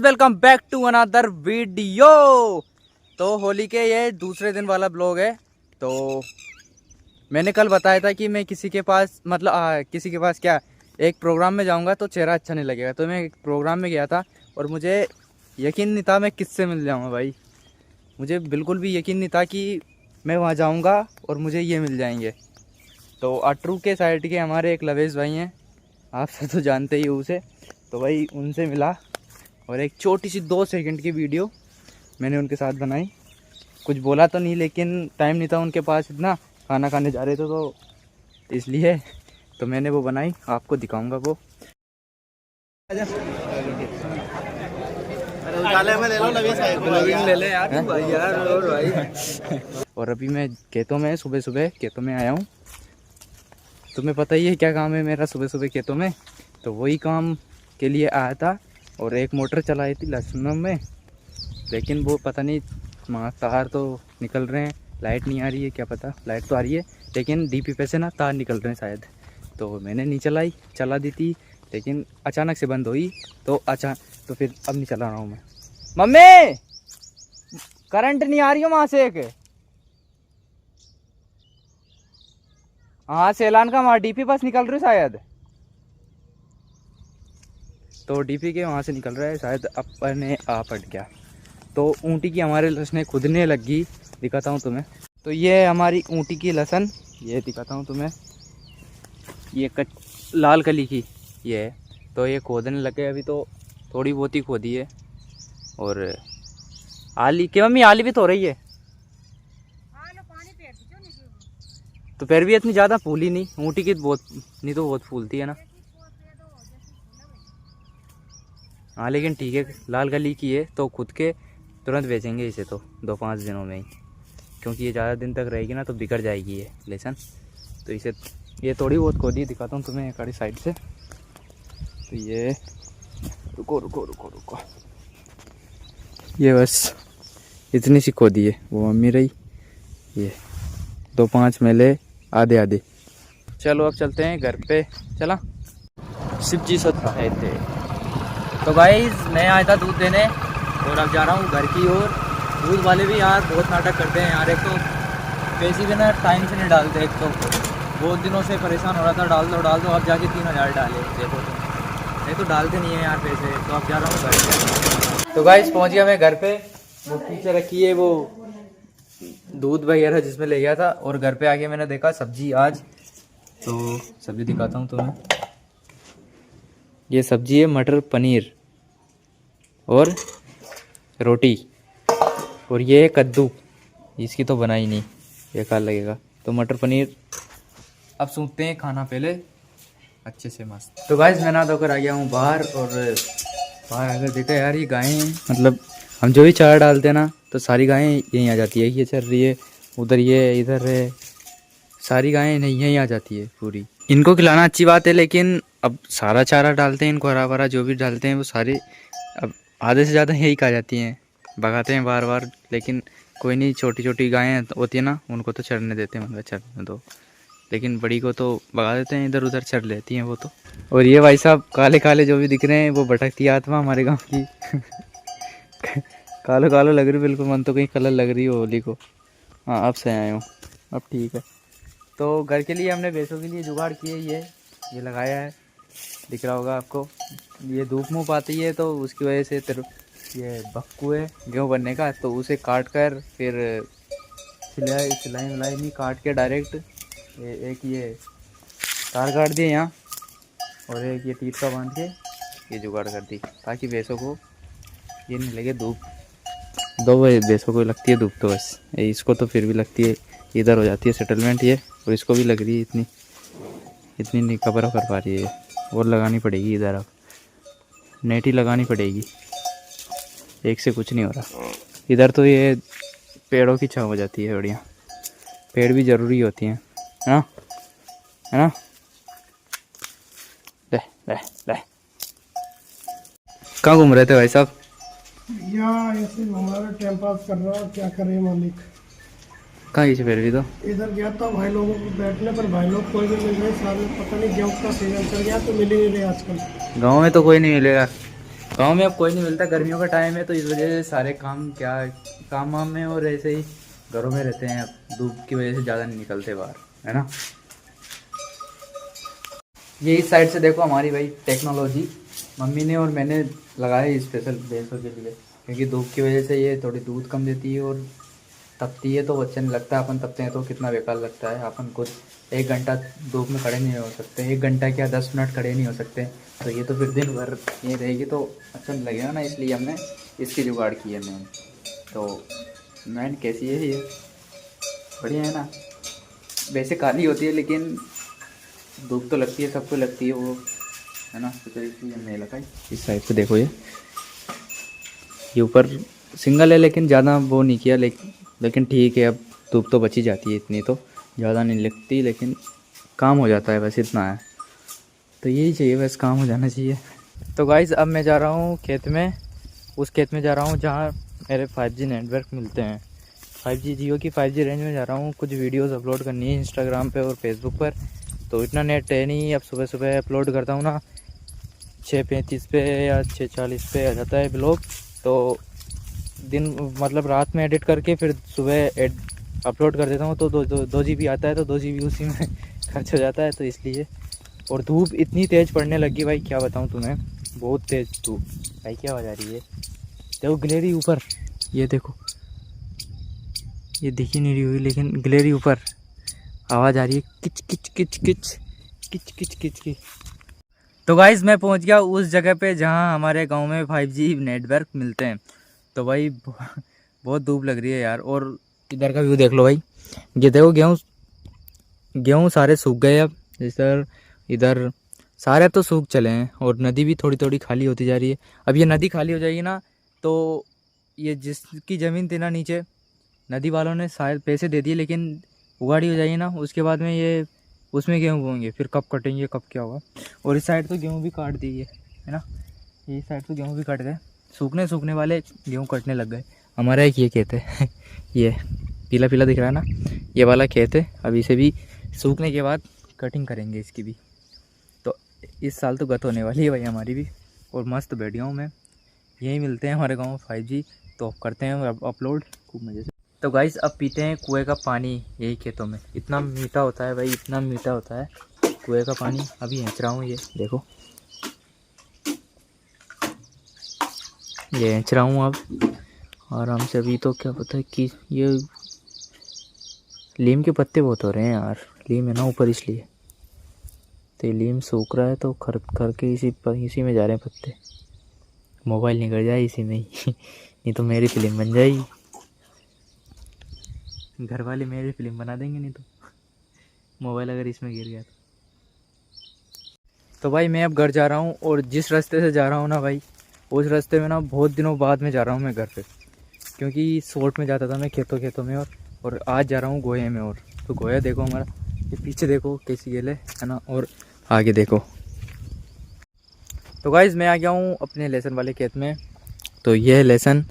Welcome back to another video. तो होली के ये दूसरे दिन वाला ब्लॉग है। तो मैंने कल बताया था कि मैं किसी के पास किसी के पास क्या एक प्रोग्राम में जाऊंगा तो चेहरा अच्छा नहीं लगेगा। तो मैं एक प्रोग्राम में गया था और मुझे यकीन नहीं था मैं किससे मिल जाऊंगा। भाई मुझे बिल्कुल भी यकीन नहीं था कि मैं वहाँ जाऊंगा और मुझे ये मिल जाएंगे। तो अटरू के साइड के हमारे एक लवेश भाई हैं, आप सब तो जानते ही हो उसे। तो भाई उनसे मिला और एक छोटी सी 2 सेकंड की वीडियो मैंने उनके साथ बनाई। कुछ बोला तो नहीं, लेकिन टाइम नहीं था उनके पास इतना, खाना खाने जा रहे थे तो इसलिए तो मैंने वो बनाई, आपको दिखाऊंगा वो। और अभी मैं खेतों में सुबह सुबह खेतों में आया हूँ। तुम्हें पता ही है क्या काम है मेरा सुबह सुबह खेतों में, तो वही काम के लिए आया था। और एक मोटर चलाई थी लहसुन में, लेकिन वो पता नहीं वहाँ तार तो निकल रहे हैं, लाइट नहीं आ रही है। क्या पता, लाइट तो आ रही है लेकिन डीपी पे से ना तार निकल रहे हैं शायद। तो मैंने नहीं चला दी थी, लेकिन अचानक से बंद हुई तो फिर अब नहीं चला रहा हूँ मैं। मम्मी करंट नहीं आ रही है वहाँ से एक, हाँ सेलान का वहाँ डीपी पास निकल रही शायद। तो डीपी के वहाँ से निकल रहा है शायद, अपने आप हट गया। तो ऊँटी की हमारे लहसुन खुदने लगी, दिखाता हूँ तुम्हें। तो ये हमारी ऊँटी की लहसुन, ये दिखाता हूँ तुम्हें, ये लाल कली की ये है। तो ये खोदने लगे अभी, तो थोड़ी बहुत ही खोदी है। और आली के मम्मी आली भी तो हो रही है, तो फिर भी इतनी ज़्यादा फूली नहीं, ऊँटी की बहुत नहीं तो बहुत फूलती है ना। हाँ लेकिन ठीक है, लाल कली की है तो खुद के तुरंत बेचेंगे इसे तो 2-5 दिनों में ही, क्योंकि ये ज़्यादा दिन तक रहेगी ना तो बिगड़ जाएगी ये लहसुन। तो इसे ये थोड़ी बहुत खोदी दिखाता हूँ तुम्हें एक साइड से। तो ये रुको रुको रुको रुको, ये बस इतनी सी खोदी है, वो मम्मी रही। ये 2-5 मेले आधे आधे। चलो अब चलते हैं घर पे। चला शिव जी सत आए थे। तो भाई मैं आया था दूध देने और अब जा रहा हूँ घर की ओर। दूध वाले भी यार बहुत नाटक करते हैं यार। एक तो पैसे भी ना टाइम से नहीं डालते, एक तो बहुत दिनों से परेशान हो रहा था डाल दो, अब जाके 3000 डाले। देखो तो नहीं तो डालते नहीं है यार पैसे। तो अब जा रहा हूँ घर पे। तो गाइस पहुँच गया मैं घर पे। वो पीछे रखी है वो दूध वगैरह जिसमें ले गया था, और घर पे आके मैंने देखा सब्जी आज। तो सब्जी दिखाता हूँ तुम्हें, ये सब्जी है मटर पनीर और रोटी, और ये है कद्दू। इसकी तो बनाई नहीं, बेकार लगेगा। तो मटर पनीर। अब सूखते हैं खाना पहले अच्छे से मस्त। तो गाइस मैं नहा धोकर आ गया हूँ बाहर, और बाहर आकर देखा यार ये गायें, मतलब हम जो भी चारा डालते हैं ना तो सारी गायें यहीं आ जाती है। ये चल रही है उधर, ये इधर है, सारी गायें नहीं यहीं आ जाती है पूरी। इनको खिलाना अच्छी बात है, लेकिन अब सारा चारा डालते हैं इनको, हरा भरा जो भी डालते हैं वो सारे अब आधे से ज़्यादा यही खा जाती हैं, भगाते हैं बार बार। लेकिन कोई नहीं, छोटी छोटी गायें होती है ना उनको तो चरने देते हैं, उनका चरने दो। लेकिन बड़ी को तो भगा देते हैं, इधर उधर चर लेती हैं वो तो। और ये भाई साहब काले काले जो भी दिख रहे हैं वो भटकती आत्मा हमारे गाँव की। कालो कालो लग रही बिल्कुल, मन तो कहीं कलर लग रही हो होली को। हाँ अब से आए हूँ, अब ठीक है। तो घर के लिए हमने भैंसों के लिए जुगाड़ किए, ये लगाया है, दिख रहा होगा आपको। ये धूप मुँह पाती है तो उसकी वजह से ये बक्कू है गेहूँ बनने का, तो उसे काट कर फिर सिलाई नहीं काट के डायरेक्ट एक ये तार काट दिए यहाँ, और एक ये टीप का बांध के ये जुगाड़ कर दी, ताकि भैंसों को ये नहीं लगे धूप। 2 भैंसों को लगती है धूप तो बस, इसको तो फिर भी लगती है, इधर हो जाती है सेटलमेंट ये, और इसको भी लग रही है इतनी नहीं कवर कर पा रही है। और लगानी पड़ेगी इधर, अब नेट ही लगानी पड़ेगी, एक से कुछ नहीं हो रहा। इधर तो ये पेड़ों की छाँव हो जाती है बढ़िया, पेड़ भी ज़रूरी होती हैं, है ना। ले कहाँ घूम रहे थे भाई साहब? यहाँ ऐसे हमारा टाइम पास कर रहा है, क्या करे मालिक। कहाँ से फिर भी तो इधर गया था भाई लोगों को बैठने पर, भाई लोग कोई भी मिल रहे सारे, पता नहीं गेहूँ का सीजन चल गया तो मिल ही नहीं रहे आजकल। गांव में तो कोई नहीं मिलेगा, गाँव में अब कोई नहीं मिलता, गर्मियों का टाइम है तो इस वजह से सारे काम क्या काम वाम में और ऐसे ही घरों में रहते हैं। अब धूप की वजह से ज़्यादा नहीं निकलते बाहर, है ना। ये इस साइड से देखो हमारी भाई टेक्नोलॉजी मम्मी ने और मैंने लगाए स्पेशल भैंसों के लिए, क्योंकि धूप की वजह से ये थोड़ी दूध कम देती है और तपती है तो अच्छा नहीं लगता। अपन तपते हैं तो कितना बेकार लगता है। अपन खुद 1 घंटा धूप में खड़े नहीं हो सकते, 1 घंटा क्या 10 मिनट खड़े नहीं हो सकते, तो ये तो फिर दिन भर ये रहेगी तो अच्छा नहीं लगेगा ना। इसलिए हमने इसकी जुगाड़ की है मैंने। तो मैन कैसी है ये, बढ़िया है ना। वैसे काली होती है लेकिन धूप तो लगती है, सबको लगती है वो, है ना। तो इसलिए हमने लगाई। इस साइड से देखो ये ऊपर सिंगल है लेकिन ज़्यादा वो नहीं किया, लेकिन ठीक है। अब धूप तो बची जाती है, इतनी तो ज़्यादा नहीं लगती, लेकिन काम हो जाता है, बस इतना है। तो यही चाहिए, बस काम हो जाना चाहिए। तो गाइज़ अब मैं जा रहा हूँ खेत में, उस खेत में जा रहा हूँ जहाँ मेरे 5G नेटवर्क मिलते हैं। 5G जियो की 5G रेंज में जा रहा हूँ। कुछ वीडियोस अपलोड करनी है इंस्टाग्राम पे और फेसबुक पर, तो इतना नेट है नहीं। अब सुबह सुबह अपलोड करता हूँ ना, 6:35 पे या 6:40 पे आ जाता है ब्लॉग, तो दिन मतलब रात में एडिट करके फिर सुबह अपलोड कर देता हूँ। तो 2 GB आता है, तो 2 GB उसी में खर्च हो जाता है, तो इसलिए। और धूप इतनी तेज़ पड़ने लगी भाई, क्या बताऊँ तुम्हें, बहुत तेज़ धूप भाई। क्या आवाज़ आ रही है, देखो गिलेरी ऊपर, ये देखो, ये दिखी नहीं रही हुई लेकिन गिलेरी ऊपर आवाज़ आ रही है, किच किच किच किच किच किच किच की। तो गाइज़ मैं पहुंच गया उस जगह पे जहां हमारे गांव में 5G नेटवर्क मिलते हैं। तो भाई बहुत धूप लग रही है यार। और इधर का व्यू देख लो भाई, ये देखो गेहूँ सारे सूख गए। अब इधर सारे अब तो सूख चले हैं, और नदी भी थोड़ी थोड़ी खाली होती जा रही है। अब ये नदी खाली हो जाएगी ना, तो ये जिसकी ज़मीन थी ना नीचे, नदी वालों ने शायद पैसे दे दिए, लेकिन उगाड़ी हो जाएगी ना, उसके बाद में ये उसमें गेहूँ बोएंगे, फिर कब कटेंगे कब क्या होगा। और इस साइड तो गेहूँ भी काट दी है ना, ये साइड तो गेहूँ भी कट गए, सूखने वाले गेहूँ कटने लग गए। हमारा एक ये खेत है ये पीला पीला दिख रहा है ना, ये वाला खेत है। अभी इसे भी सूखने के बाद कटिंग करेंगे इसकी भी। तो इस साल तो गत होने वाली है भाई हमारी भी। और मस्त बैठ गया हूँ मैं, यही मिलते हैं हमारे गाँव 5G। तो अब करते हैं अपलोड खूब मज़े से। तो गाइस अब पीते हैं कुएं का पानी, यही खेतों में। इतना मीठा होता है भाई, इतना मीठा होता है कुएं का पानी। अभी खींच रहा हूँ, ये देखो, ये खींच रहा हूँ अब आराम से। अभी तो क्या पता है कि ये लीम के पत्ते बहुत हो रहे हैं यार, लीम है ना ऊपर, इसलिए। तो ये लीम सूख रहा है तो खर के इसी में जा रहे हैं पत्ते। मोबाइल निकल जाए इसी में ही नहीं तो मेरी फिल्म बन जाएगी, घर वाले मेरी फिल्म बना देंगे नहीं तो, मोबाइल अगर इसमें गिर गया तो भाई मैं अब घर जा रहा हूँ। और जिस रास्ते से जा रहा हूँ ना भाई, उस रास्ते में ना बहुत दिनों बाद में जा रहा हूँ मैं घर पे, क्योंकि शॉर्ट में जाता था मैं खेतों में, और आज जा रहा हूँ गोये में। और तो गोया देखो हमारा, ये पीछे देखो कैसी गेल है ना, और आगे देखो। तो गाइज़ मैं आ गया हूँ अपने लहसुन वाले खेत में। तो ये है लहसुन,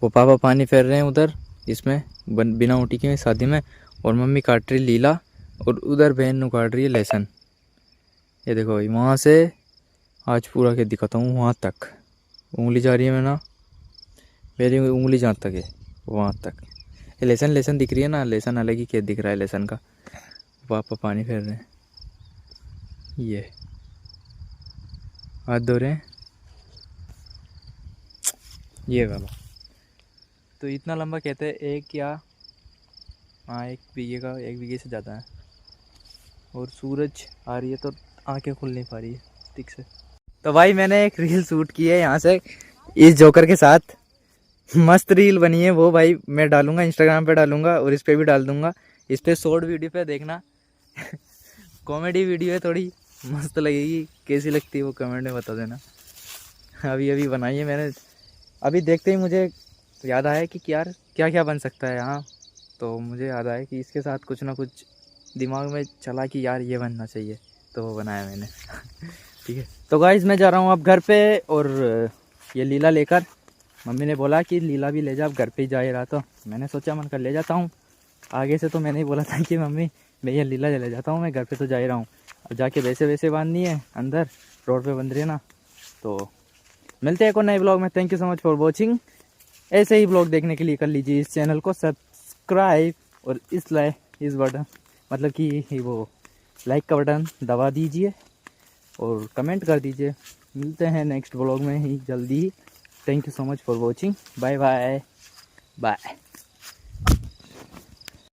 वो पापा पानी फेर रहे हैं उधर इसमें बिना ऊटी के शादी में, और मम्मी काट रही लीला, और उधर बहन नु काट रही है लहसुन। ये देखो भाई, वहाँ से आज पूरा खेत दिखाता हूँ, वहाँ तक उंगली जा रही है मैं ना, मेरी उंगली जहाँ तक है वहाँ तक ये लहसुन दिख रही है ना। लहसुन अलग ही खेत दिख रहा है लहसुन का। पापा पानी फेर रहे हैं, ये हाथ धो रहे हैं, ये वाला। तो इतना लंबा कहते हैं, 1 बीघे से ज़्यादा है। और सूरज आ रही है तो आंखें खुल नहीं पा रही है ठीक से। तो भाई मैंने एक रील शूट की है यहाँ से इस जोकर के साथ, मस्त रील बनी है वो भाई। मैं डालूंगा इंस्टाग्राम पे डालूंगा, और इस पर भी डाल दूंगा। इस पर शॉर्ट वीडियो पे देखना कॉमेडी वीडियो है, थोड़ी मस्त लगेगी। कैसी लगती है वो कमेंट में बता देना। अभी बनाई है मैंने, अभी देखते ही मुझे याद आया कि यार क्या क्या बन सकता है यहाँ। तो मुझे याद आया कि इसके साथ कुछ ना कुछ दिमाग में चला कि यार ये बनना चाहिए, तो वो बनाया मैंने ठीक है। तो गाइज़ मैं जा रहा हूँ अब घर पे, और ये लीला लेकर। मम्मी ने बोला कि लीला भी ले जा, अब घर पे ही जा रहा, तो मैंने सोचा मन कर ले जाता हूँ। आगे से तो मैंने ही बोला था कि मम्मी मैं ये लीला ले जाता हूँ, मैं घर पे तो जा ही रहा हूँ। अब जाके वैसे बांधनी है, अंदर रोड पे बंध रही है ना, तो मिलते हैं एक और नए ब्लॉग में। Thank you so much for watching. ऐसे ही ब्लॉग देखने के लिए कर लीजिए इस चैनल को सब्सक्राइब और इस बटन मतलब कि वो लाइक का बटन दबा दीजिए और कमेंट कर दीजिए। मिलते हैं नेक्स्ट ब्लॉग में ही जल्दी ही। Thank you so much for watching. Bye bye bye.